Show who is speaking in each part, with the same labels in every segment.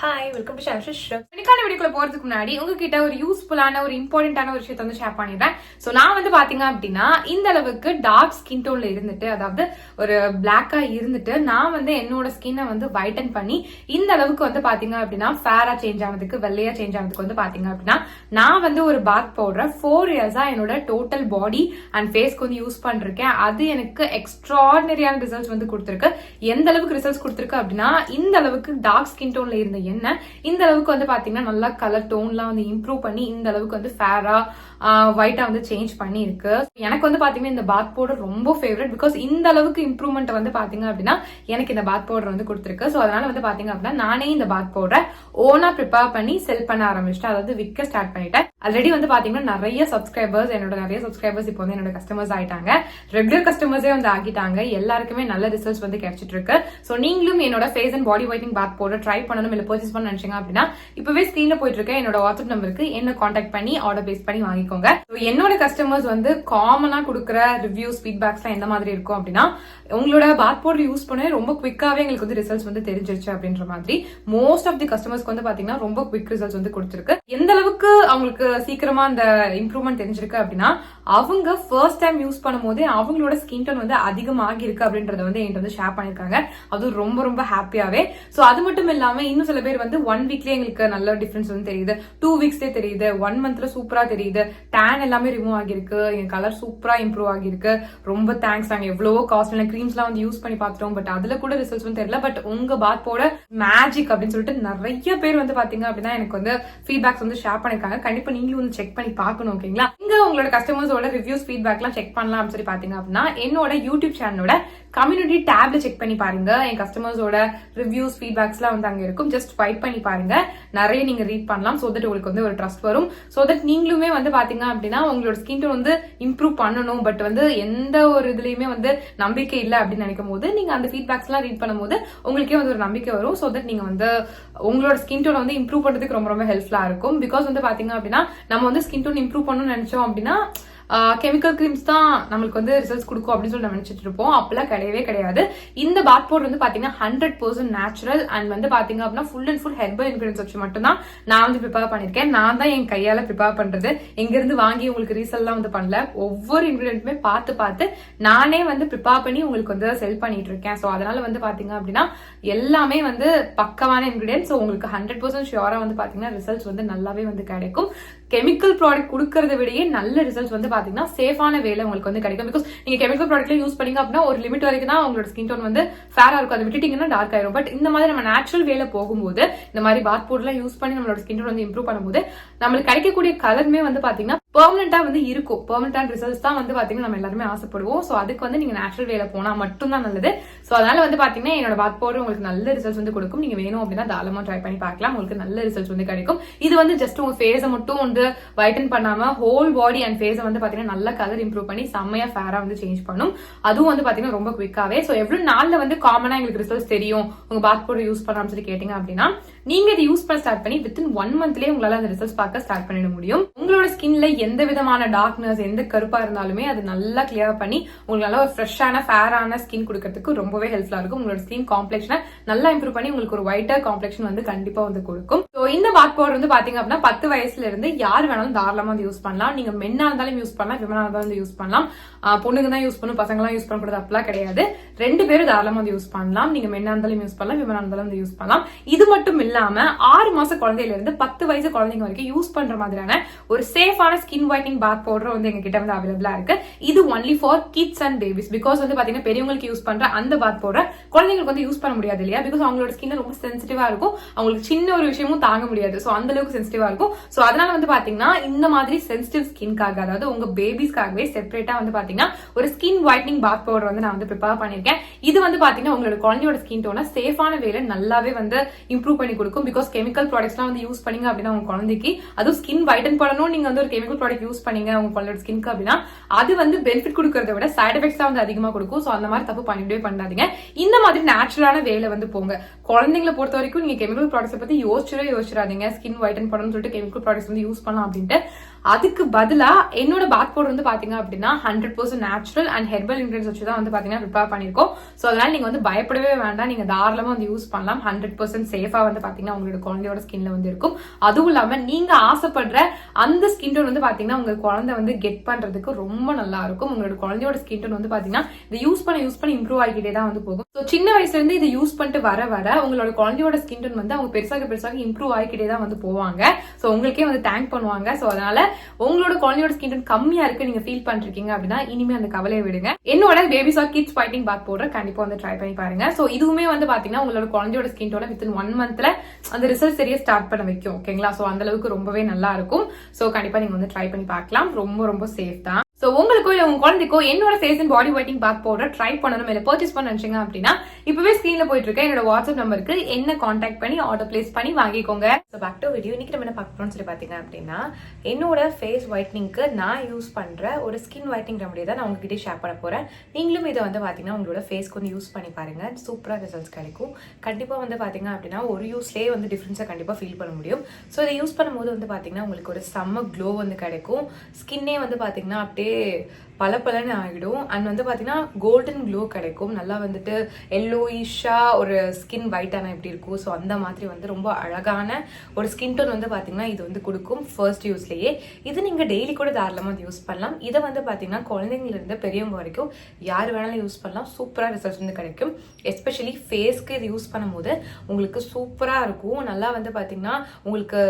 Speaker 1: Hi welcome to ஷாஷ். இன்னைக்கான வீடியோக்குள்ள போறதுக்கு முன்னாடி உங்ககிட்ட ஒரு யூஸ்ஃபுல்லான ஒரு இம்பார்ட்டன்டான ஒரு விஷயத்தை வந்து ஷேர் பண்ணிடுறேன். சோ நான் வந்து பாத்தீங்க அப்படின்னா இந்த அளவுக்கு டார்க் ஸ்கின் டோன்ல இருந்துட்டு, அதாவது ஒரு பிளாக்கா இருந்துட்டு நான் வந்து என்னோட ஸ்கின்னை வந்து வைட்டன் பண்ணி இந்த அளவுக்கு வந்து பாத்தீங்க அப்படின்னா ஃபேரா சேஞ்ச் ஆனதுக்கு, வெள்ளையா சேஞ்ச் ஆனதுக்கு வந்து பாத்தீங்க அப்படின்னா நான் வந்து ஒரு பாத் பவுடரை 4 இயர்ஸா என்னோட டோட்டல் பாடி அண்ட் ஃபேஸ்க்கு வந்து யூஸ் பண்ணிருக்கேன். அது எனக்கு எக்ஸ்ட்ராடினரியான ரிசல்ட்ஸ் வந்து கொடுத்துருக்கு. எந்த அளவுக்கு ரிசல்ட்ஸ் கொடுத்துருக்கு அப்படின்னா, இந்த அளவுக்கு டார்க் ஸ்கின் டோன்ல இருந்த என்ன இந்த அளவுக்கு வந்து பாத்தீங்கன்னா நல்லா கலர் டோன்லாம் வந்து இம்ப்ரூவ் பண்ணி இந்த அளவுக்கு வந்து ஃபேரா ஒயிட்டா வந்து சேஞ்ச் பண்ணி இருக்கு. எனக்கு வந்து பாத்தீங்கன்னா இந்த பாத் பவுடர் ரொம்ப ஃபேவரட். பிகாஸ் இந்த அளவுக்கு இம்ப்ரூவ்மெண்ட் வந்து பாத்தீங்க அப்படின்னா எனக்கு இந்த பாத் பவுடர் வந்து கொடுத்துருக்கு. சோ அதனால வந்து பாத்தீங்க அப்படின்னா நானே இந்த பாத் பவுடரை ஓனா ப்ரிப்பேர் பண்ணி செல் பண்ண ஆரம்பிச்சிட்டேன். அதாவது விற்க ஸ்டார்ட் பண்ணிட்டேன். ஆல்ரெடி வந்து பாத்தீங்கன்னா நிறைய சப்ஸ்கிரைபர்ஸ் இப்போ வந்து என்னோட கஸ்டமர்ஸ் ஆயிட்டாங்க. ரெகுலர் கஸ்டமர்ஸே வந்து ஆகிட்டாங்க. எல்லாருக்குமே நல்ல ரிசல்ட்ஸ் வந்து கிடைச்சிட்டு இருக்கு. சோ நீங்களும் என்னோட face and body whitening bath powder try பண்ணணும், இல்ல பர்ச்சேஸ் பண்ண நினைச்சீங்க அப்படின்னா இப்பவே ஸ்கிரீன்ல போயிட்டு இருக்க என்னோட வாட்ஸ்அப் நம்பருக்கு என்ன கான்டாக்ட் பண்ணி ஆர்டர் பேஸ் பண்ணி வாங்கிக்கோங்க. என்னோட கஸ்டமர்ஸ் வந்து காமனா கொடுக்குற ரிவ்யூஸ் ஃபீட்பேக்ஸ் எந்த மாதிரி இருக்கும் அப்படின்னா, உங்களோட பாத் பவுடர் யூஸ் பண்ண ரொம்ப குவிக்காவே எங்களுக்கு வந்து ரிசல்ட்ஸ் வந்து தெரிஞ்சிருச்சு அப்படின்ற மாதிரி. மோஸ்ட் ஆஃப் தி கஸ்டமர்ஸ்க்கு வந்து பாத்தீங்கன்னா ரொம்ப குவிக் ரிசல்ட்ஸ் வந்து கொடுத்துருக்கு. எந்த அளவுக்கு அவங்களுக்கு சீக்கிரமா அந்த இம்ப்ரூவ்மெண்ட் தெரிஞ்சிருக்கு அப்படின்னா, அவங்க ஃபர்ஸ்ட் டைம் யூஸ் பண்ணும் போதே அவங்களோட ஸ்கின் டோன் வந்து அதிகமாகி இருக்கு அப்படின்றத வந்து என்கிட்ட வந்து ஷேர் பண்ணிருக்காங்க. அது ரொம்ப ரொம்ப ஹாப்பியாவே. சோ அது மட்டும் இல்லாம இன்னும் சில பேர் வந்து 1 வீக்லயே எங்களுக்கு நல்ல டிஃபரன்ஸ் வந்து தெரியுது, 2 வீக்ஸ்லயே தெரியுது, 1 மந்த்ல சூப்பரா தெரியுது, டேன் எல்லாமே ரிமூவ் ஆகிருக்கு, என் கலர் சூப்பரா இம்ப்ரூவ் ஆகிருக்கு, ரொம்ப தேங்க்ஸ், நாங்க எவ்வளவோ காஸ்ட்லியான கிரீம்ஸ் எல்லாம் வந்து யூஸ் பண்ணி பார்த்துட்டோம், பட் அதுல கூட ரிசல்ட்ஸ் வந்து தெரியல, பட் உங்க பாத் பவுடர் மேஜிக் அப்படின்னு சொல்லிட்டு நிறைய பேர் வந்து பாத்தீங்க அப்படின்னா எனக்கு வந்து ஃபீட்பேக்ஸ் வந்து ஷேர் பண்ணிருக்காங்க. கண்டிப்பா நீங்களும் வந்து செக் பண்ணி பார்க்கணும். ஓகேங்களா? இங்க உங்களோட கஸ்டமர்ஸோட ரிவ்யூஸ் ஃபீட்பேக் எல்லாம் செக் பண்ணலாம் அப்படின்னு சொல்லி பாத்தீங்க அப்படின்னா என்னோட யூடியூப் சேனலோட கம்யூனிட்டி டேப்ல செக் பண்ணி பாருங்க. என் கஸ்டமர்ஸோட ரிவ்யூஸ் ஃபீட்பேக்ஸ் எல்லாம் வந்து அங்க இருக்கும். ஜஸ்ட் ஸ்வைப் பண்ணி பாருங்க, நிறைய நீங்க ரீட் பண்ணலாம். சோ தட் உங்களுக்கு வந்து ஒரு ட்ரஸ்ட் வரும். சோ தட் நீங்களுமே வந்து பாத்தீங்க அப்படின்னா உங்களோட ஸ்கின் டோன் வந்து இம்ப்ரூவ் பண்ணணும், பட் வந்து எந்த ஒரு இதுலயுமே வந்து நம்பிக்கை இல்லை அப்படின்னு நினைக்கும் போது நீங்க அந்த ஃபீட்பேக்ஸ் எல்லாம் ரீட் பண்ணும்போது உங்களுக்கே வந்து ஒரு நம்பிக்கை வரும். சோ தட் நீங்க வந்து உங்களோட ஸ்கின் டோன் வந்து இம்ப்ரூவ் பண்றதுக்கு ரொம்ப ரொம்ப ஹெல்ப்ஃபுல்லா இருக்கும். பிகாஸ் வந்து பாத்தீங்க அப்படின்னா நம்ம வந்து ஸ்கின் டோன் இம்ப்ரூவ் பண்ணணும்னு நினைச்சோம் அப்படின்னா கெமிக்கல் கிரீம்ஸ் தான் நம்மளுக்கு வந்து ரிசல்ட்ஸ் கொடுக்கும் அப்படின்னு சொல்லி நினைச்சிட்டு இருப்போம். அப்பெல்லாம் கிடையவே கிடையாது. இந்த பாத் பவுடர் வந்து பாத்தீங்கன்னா 100% நேச்சுரல் அண்ட் வந்து பாத்தீங்க அப்படின்னா full and full herbal ingredients வச்சு மட்டும் தான் நான் வந்து ப்ரிப்பேர் பண்ணிருக்கேன். நான் தான் என் கையால ப்ரிப்பேர் பண்றது. எங்க இருந்து வாங்கி உங்களுக்கு ரீசெல்லாம் வந்து பண்ணல. ஒவ்வொரு இன்கிரியன்ட்டுமே பார்த்து நானே வந்து ப்ரிப்பேர் பண்ணி உங்களுக்கு வந்து செல் பண்ணிட்டு இருக்கேன். சோ அதனால வந்து பாத்தீங்க அப்படின்னா எல்லாமே வந்து பக்கவான இன்கிரியன்ஸ். ஸோ உங்களுக்கு 100% ஷியோரா வந்து பாத்தீங்கன்னா ரிசல்ட்ஸ் வந்து நல்லாவே வந்து கிடைக்கும். கெமிக்கல் ப்ராடக்ட் கொடுக்கறத விடையே நல்ல ரிசல்ட்ஸ் வந்து பாத்தீங்கன்னா சேஃபான வேலை உங்களுக்கு வந்து கிடைக்கும். பிகாஸ் நீங்க கெமிக்கல் ப்ராடக்ட்ல யூஸ் பண்ணீங்க அப்படின்னா ஒரு லிமிட் வரைக்கும் தான் உங்களோட ஸ்கின் டோன் வந்து ஃபேரா இருக்கும். அதை விட்டுட்டீங்கன்னா டார்க் ஆயிரும். பட் இந்த மாதிரி நம்ம நேச்சுரல் வேலை போகும்போது, இந்த மாதிரி பாத் பவுடர்லாம் யூஸ் பண்ணி நம்மளோட ஸ்கின் டோன் வந்து இம்ப்ரூவ் பண்ணும்போது நம்மளுக்கு கிடைக்கக்கூடிய கலருமே வந்து பாத்தீங்கன்னா பெர்மனண்டா வந்து இருக்கும். பெர்மனன்டான ரிசல்ட்ஸ் தான் வந்து பாத்தீங்கன்னா நம்ம எல்லாருமே ஆசைப்படுவோம். சோ அதுக்கு வந்து நீங்க நேச்சுரல் வேலை போனா மட்டும் தான் நல்லது. சோ அதனால வந்து பாத்தீங்கன்னா என்னோட பாத் பவுடர் உங்களுக்கு நல்ல ரிசல்ட்ஸ் வந்து கொடுக்கும். நீங்க வேணும் அப்படின்னா தாராளமா ட்ரை பண்ணி பார்க்கலாம். உங்களுக்கு நல்ல ரிசல்ட்ஸ் வந்து கிடைக்கும். இது வந்து ஜஸ்ட் உங்க ஃபேஸை மட்டும் வந்து வைட்டன் பண்ணாம ஹோல் பாடி அண்ட் ஃபேஸை வந்து பாத்தீங்கன்னா நல்ல கலர் இம்ப்ரூவ் பண்ணி செம்மையா ஃபேரா வந்து சேஞ்ச் பண்ணும். அதுவும் வந்து பாத்தீங்கன்னா ரொம்ப குவிக்காவே. சோ எவ்வளவு நாள்ல வந்து காமனா எங்களுக்கு ரிசல்ட்ஸ் தெரியும் உங்க பாத் பவுடர் யூஸ் பண்ணலாம்னு சொல்லி கேட்டீங்க அப்படின்னா, நீங்க இதை யூஸ் பண்ண ஸ்டார்ட் பண்ணி வித்தின் 1 மந்த்லயே உங்களால அந்த ரிசல்ட்ஸ் பார்க்க ஸ்டார்ட் பண்ணிட முடியும். உங்களோட ஸ்கின்ல எந்த விதமான டார்க்னஸ், எந்த கருப்பா இருந்தாலுமே அது நல்லா கிளியர் பண்ணி உங்களுக்கு நல்ல ஒரு ஃப்ரெஷ்ஷான ஃபேரான ஸ்கின் கொடுக்கறதுக்கு ரொம்பவே ஹெல்ப்ஃபுல்லா இருக்கும். உங்களோட ஸ்கின் காம்ப்ளெக்ஷனை நல்லா இம்ப்ரூவ் பண்ணி உங்களுக்கு ஒரு ஒயிட்டர் காம்ப்ளெக்ஷன் வந்து கண்டிப்பா வந்து கொடுக்கும். சோ இந்த பாத் பவுடர் வந்து பாத்தீங்க அப்படின்னா 10 வயசுல இருந்து யார் வேணாலும் தாராளமா வந்து யூஸ் பண்ணலாம். நீங்க மென்னா இருந்தாலும் யூஸ் பண்ணலாம், விமனா இருந்தாலும் வந்து யூஸ் பண்ணலாம். பொண்ணுங்க தான் யூஸ் பண்ணும், பசங்க எல்லாம் யூஸ் பண்ணக்கூடாது அப்படிலாம் கிடையாது. 2 பேரும் தாராளமா வந்து யூஸ் பண்ணலாம். நீங்க மென்னா இருந்தாலும் யூஸ் பண்ணலாம், விமனா இருந்தாலும் வந்து யூஸ் பண்ணலாம். இது மட்டும் இல்லாம 6 மாச குழந்தையில இருந்து 10 வயசு குழந்தைங்க வரைக்கும் யூஸ் பண்ற மாதிரியான ஒரு சேஃபான ஸ்கின் ஒயிட்னிங் பாத் பவுடர் வந்து எங்க கிட்ட வந்து அவைலபிளா இருக்கு. இது only for kids and babies. Because வந்து பாத்தீங்கன்னா பெரியவங்களுக்கு யூஸ் பண்ற அந்த பாத் பவுடர் குழந்தைங்களுக்கு வந்து யூஸ் பண்ண முடியாது இல்லையா? பிகாஸ் அவங்களோட ஸ்கின் ரொம்ப சென்சிட்டிவா இருக்கும். அவங்களுக்கு சின்ன ஒரு விஷயமும் தாங்க முடியாது. சோ அந்த அளவுக்கு சென்சிட்டிவா இருக்கும். சோ அதனால வந்து பாத்தீங்கன்னா இந்த மாதிரி சென்சிட்டிவ் ஸ்கின்காக, அதாவது உங்க பேபிஸ்க்காகவே செப்பரேட்டா வந்து பாத்தீங்கன்னா ஒரு ஸ்கின் ஒயிட்னிங் பாத் பவுடர் வந்து நான் வந்து ப்ரிப்பேர் பண்ணிருக்கேன். இது வந்து பாத்தீங்கன்னா உங்களோட குழந்தையோட ஸ்கின் டோனை சேஃபான வேலை நல்லாவே வந்து இம்ப்ரூவ் பண்ணி கொடுக்கும். பிகாஸ் கெமிக்கல் ப்ராடக்ட்ஸ் எல்லாம் வந்து யூஸ் பண்ணீங்க அப்படின்னா உங்க குழந்தைக்கு, அதுவும் ஸ்கின் வைட்டன் பண்ணணும் நீங்க வந்து ஒரு கெமிக்கல் ப்ராடக்ட் யூஸ் பண்ணீங்க உங்க குழந்தையோட ஸ்கின்க்கு அப்படின்னா அது வந்து பெனிஃபிட் கொடுக்கறத விட சைட் எஃபெக்ட்ஸ் தான் வந்து அதிகமா கொடுக்கும். சோ அந்த மாதிரி தப்பு பண்ணிட்டே பண்ணாதீங்க. இந்த மாதிரி நேச்சுரலான வேலை வந்து போங்க. குழந்தைங்களை பொறுத்த வரைக்கும் நீங்க கெமிக்கல் ப்ராடக்ட்ஸ் பத்தி யோசிச்சிடாதீங்க. ஸ்கின் வைட்டன் பண்ணணும்னு சொல்லிட்டு கெமிக்கல் ப்ராடக்ட்ஸ் வந்து யூஸ் பண்ணலாம் அப்படின்ட்டு. அதுக்கு பதிலா என்னோட பாத் பவுடர் வந்து பாத்தீங்க அப்படின்னா 100% நேச்சுரல் அண்ட் ஹெர்பல் இன்கிரியன்ஸ் வச்சு தான் வந்து பாத்தீங்கன்னா ப்ரிப்பேர் பண்ணிருக்கோம். சோ அதனால நீங்க வந்து பயப்படவே வேண்டாம், நீங்க தாராளமா வந்து யூஸ் பண்ணலாம். 100% சேஃபா வந்து பாத்தீங்கன்னா உங்களோட குழந்தையோட ஸ்கின்ல வந்து இருக்கும். அதுவும் இல்லாம நீங்க ஆசைப்படுற அந்த ஸ்கின் டோன் வந்து பாத்தீங்கன்னா உங்க குழந்தை வந்து கெட் பண்றதுக்கு ரொம்ப நல்லா இருக்கும். உங்களோட குழந்தையோட ஸ்கின் டோன் வந்து பாத்தீங்கன்னா இதை யூஸ் பண்ண இம்ப்ரூவ் ஆகிக்கிட்டே தான் வந்து போகும். ஸோ சின்ன வயசுல இருந்து இதை யூஸ் பண்ணிட்டு வர உங்களோட குழந்தையோட ஸ்கின் டோன் வந்து அவங்க பெருசாக இம்ப்ரூவ் ஆகிக்கிட்டே தான் வந்து போவாங்க. ஸோ உங்களுக்கே வந்து தேங்க் பண்ணுவாங்க. ஸோ அதனால உங்களோட குழந்தையோட ஸ்கின் டோன் கம்மியா இருக்கு நீங்க ஃபீல் பண்ணிருக்கீங்க அப்படின்னா இனிமே அந்த கவலையை விடுங்க. என்னோட பேபி சாக் கிட்ஸ் ஃபைட்டிங் பாத் பவுடர் கண்டிப்பா வந்து ட்ரை பண்ணி பாருங்க. ஸோ இதுவுமே வந்து பாத்தீங்கன்னா உங்களோட குழந்தையோட ஸ்கின் டோனை வித்தின் 1 மந்த்ல அந்த ரிசல்ட் சரியா ஸ்டார்ட் பண்ண வைக்கும். ஓகேங்களா? ஸோ அந்த அளவுக்கு ரொம்பவே நல்லா இருக்கும். ஸோ கண்டிப்பா நீங்க வந்து ட்ரை பண்ணி பார்க்கலாம். ரொம்ப சேஃப் தான். சோ உங்களுக்கோ இல்ல உங்க குழந்தைக்கோ என்னோட face and body whitening bath powder try பண்ணணும் இல்ல பர்ச்சேஸ் பண்ண நினைச்சீங்க அப்படின்னா இப்பவே ஸ்கிரீன்ல போயிட்டு இருக்க என்னோட வாட்ஸ்அப் நம்பருக்கு என்ன கான்டாக்ட் பண்ணி ஆர்டர் பிளேஸ் பண்ணி வாங்கிக்கோங்க. So back to video. இன்னைக்கு நம்ம என்ன பார்க்க போறோம்னு சொல்லி பாத்தீங்க அப்படின்னா என்னோட ஃபேஸ் ஒயிட்னிங்க்கு நான் யூஸ் பண்ற ஒரு ஸ்கின் ஒயிட்னிங் ரெமடி தான் நான் உங்ககிட்ட ஷேர் பண்ண போறேன். நீங்களும் இதை வந்து பாத்தீங்கன்னா உங்களோட ஃபேஸ்க்கு வந்து யூஸ் பண்ணி பாருங்க. சூப்பரா ரிசல்ட்ஸ் கிடைக்கும். கண்டிப்பா வந்து பாத்தீங்க அப்படின்னா ஒரு யூஸ்லயே வந்து டிஃபரன்ஸை கண்டிப்பா ஃபீல் பண்ண முடியும். ஸோ இதை யூஸ் பண்ணும்போது வந்து பாத்தீங்கன்னா உங்களுக்கு ஒரு செம்ம க்ளோ வந்து கிடைக்கும். ஸ்கின்னே வந்து பாத்தீங்கன்னா அப்படியே பலன்னு ஆகிடும். அண்ட் வந்து பாத்தீங்கன்னா கோல்டன் க்ளோ கிடைக்கும். நல்லா வந்துட்டு எல்லோயிஷா ஒரு ஸ்கின் ஒயிட்டான எப்படி இருக்கும். ஸோ அந்த மாதிரி வந்து ரொம்ப அழகான ஒரு ஸ்கின் டோன் வந்து பாத்தீங்கன்னா இது வந்து கொடுக்கும் ஃபர்ஸ்ட் யூஸ்லயே. இது நீங்க டெய்லி கூட தாராளமா யூஸ் பண்ணலாம். இதை வந்து பாத்தீங்கன்னா குழந்தைங்கல இருந்து பெரியவங்க வரைக்கும் யார் வேணாலும் யூஸ் பண்ணலாம். சூப்பரா ரிசல்ட்ஸ் வந்து கிடைக்கும். எஸ்பெஷலி ஃபேஸ்க்கு இது யூஸ் பண்ணும்போது உங்களுக்கு சூப்பரா இருக்கும். நல்லா வந்து பாத்தீங்கன்னா உங்களுக்கு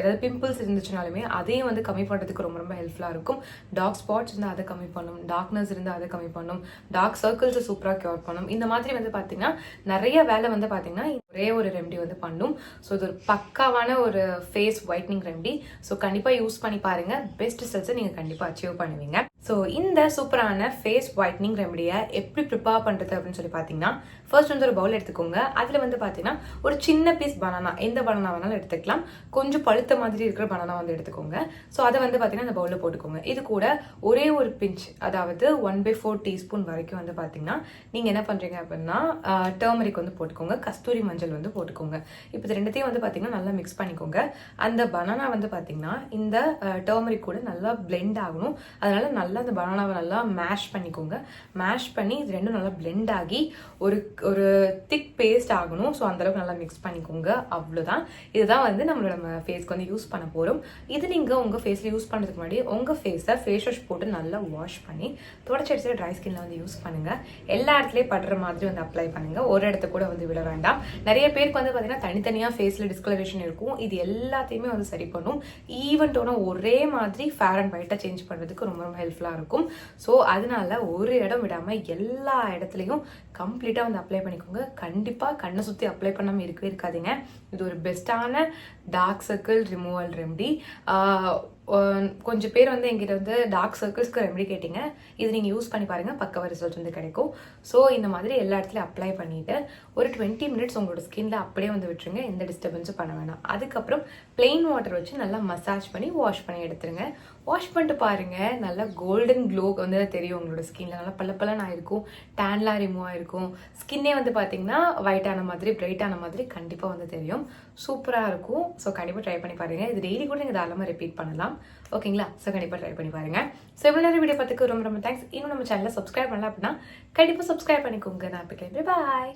Speaker 1: ஏதாவது பிம்பிள்ஸ் இருந்துச்சுனாலுமே அதையும் வந்து கம்மி பண்றதுக்கு ரொம்ப ஹெல்ப்ஃபுல்லா இருக்கும். டார்க் ஸ்பாட்ஸ் வந்து அதை கம்மி பண்ணும், டார்க்னஸ் இருந்து அதை கம்மி பண்ணும், டார்க் சர்க்கிள்ஸ் சூப்பரா கியூர் பண்ணும். இந்த மாதிரி வந்து பாத்தீங்கன்னா நிறைய வேலை வந்து பாத்தீங்கன்னா ஒரே ஒரு ரெமடி வந்து பண்ணும். ஸோ இது ஒரு பக்காவான ஒரு ஃபேஸ் ஒயிட்னிங் ரெமடி. ஸோ கண்டிப்பா யூஸ் பண்ணி பாருங்க. பெஸ்ட் ரிசல்ட்ஸை நீங்க கண்டிப்பா அச்சீவ் பண்ணுவீங்க. ஸோ இந்த சூப்பரான ஃபேஸ் ஒயிட்னிங் ரெமடியை எப்படி ப்ரிப்பேர் பண்றது அப்படின்னு சொல்லி பாத்தீங்கன்னா ஃபர்ஸ்ட் வந்து ஒரு பவுல் எடுத்துக்கோங்க. அதுல வந்து பாத்தீங்கன்னா ஒரு சின்ன பீஸ் பனானா, எந்த பனானா வேணாலும் எடுத்துக்கலாம். கொஞ்சம் பழுத்த மாதிரி இருக்கிற பனானா வந்து எடுத்துக்கோங்க. ஸோ அதை வந்து பாத்தீங்கன்னா அந்த பவுல்ல போட்டுக்கோங்க. இது கூட ஒரே ஒரு பிஞ்ச், அதாவது 1/4 டீஸ்பூன் வரைக்கும் வந்து பாத்தீங்கன்னா நீங்க என்ன பண்றீங்க அப்படின்னா டர்மரிக் வந்து போட்டுக்கோங்க, கஸ்தூரி மஞ்சள் வந்து போட்டுக்கோங்க. இப்போ இது ரெண்டுத்தையும் வந்து பாத்தீங்கன்னா நல்லா மிக்ஸ் பண்ணிக்கோங்க. அந்த பனானா வந்து பாத்தீங்கன்னா இந்த டர்மரிக் கூட நல்லா பிளெண்ட் ஆகணும். அதனால நல்லா அந்த பனானாவை நல்லா மேஷ் பண்ணிக்கோங்க. மேஷ் பண்ணி இது ரெண்டும் நல்லா பிளெண்ட் ஆகி ஒரு திக் பேஸ்ட் ஆகணும். ஸோ அந்த அளவுக்கு நல்லா மிக்ஸ் பண்ணிக்கோங்க. அவ்வளவுதான். இதுதான் வந்து நம்ம ஃபேஸ்க்கு வந்து யூஸ் பண்ண போறோம். இது நீங்க உங்க ஃபேஸ்ல யூஸ் பண்றதுக்கு முன்னாடி உங்க ஃபேஸை ஃபேஸ் வாஷ் போட்டு நல்லா வாஷ் பண்ணி தொடச்சடிச்சு ட்ரை ஸ்கின்ல வந்து யூஸ் பண்ணுங்க. எல்லா இடத்துலயும் படுற மாதிரி வந்து அப்ளை பண்ணுங்க. ஒரு இடத்த கூட வந்து விட வேண்டாம். நிறைய பேருக்கு வந்து பாத்தீங்கன்னா தனித்தனியா ஃபேஸ்ல டிஸ்கலரேஷன் இருக்கும். இது எல்லாத்தையுமே வந்து சரி பண்ணும். ஈவன் டோனா ஒரே மாதிரி ஃபேர் அண்ட் ஒயிட்டா சேஞ்ச் பண்றதுக்கு ரொம்ப ஹெல்ப்ஃபுல்லா இருக்கும். ஸோ அதனால ஒரு இடம் விடாம எல்லா இடத்துலயும் கம்ப்ளீட்டா வந்து அப்ளை பண்ணிக்கோங்க. கண்டிப்பா கண்ணை சுத்தி அப்ளை பண்ணாம இருக்கவே இருக்காதீங்க. இது ஒரு பெஸ்டான டார்க் சர்க்கிள் ரிமூவல் ரெமடி. கொஞ்சம் பேர் வந்து எங்கிட்ட வந்து டார்க் சர்க்கிள்ஸ்க்கு ரெமடி கேட்டீங்க. இது நீங்க யூஸ் பண்ணி பாருங்க, பக்கவா ரிசல்ட் வந்து கிடைக்கும். ஸோ இந்த மாதிரி எல்லா இடத்துலயும் அப்ளை பண்ணிட்டு ஒரு 20 மினிட்ஸ் உங்களோட ஸ்கின்ல அப்படியே வந்து விட்டுருங்க. எந்த டிஸ்டர்பன்ஸும் பண்ண வேணாம். அதுக்கப்புறம் பிளெயின் வாட்டர் வச்சு நல்லா மசாஜ் பண்ணி வாஷ் பண்ணி எடுத்துருங்க. வாஷ் பண்ணிட்டு பாருங்க, நல்லா கோல்டன் க்ளோ வந்து தெரியும் உங்களோட ஸ்கின்ல. நல்லா பல்லப்பெல்லாம் ஆயிருக்கும், டேன்லாம் ரிமூவ் ஆயிருக்கும். ஸ்கின்னே வந்து பாத்தீங்கன்னா ஒயிட் ஆன மாதிரி, பிரைட் ஆன மாதிரி கண்டிப்பா வந்து தெரியும். சூப்பரா இருக்கும். ஸோ கண்டிப்பா ட்ரை பண்ணி பாருங்க. இது டெய்லி கூட நீங்க தாராளமா ரிப்பீட் பண்ணலாம். ஓகேங்களா? ஸோ கண்டிப்பா ட்ரை பண்ணி பாருங்க. ஸோ இவ்வளவு நேரம் வீடியோ பார்த்துக்கு ரொம்ப தேங்க்ஸ். இன்னும் நம்ம சேனலை சப்ஸ்கிரைப் பண்ணலாம் அப்படின்னா கண்டிப்பா சப்ஸ்கிரைப் பண்ணிக்கோங்க. நான் இப்போ பாய்.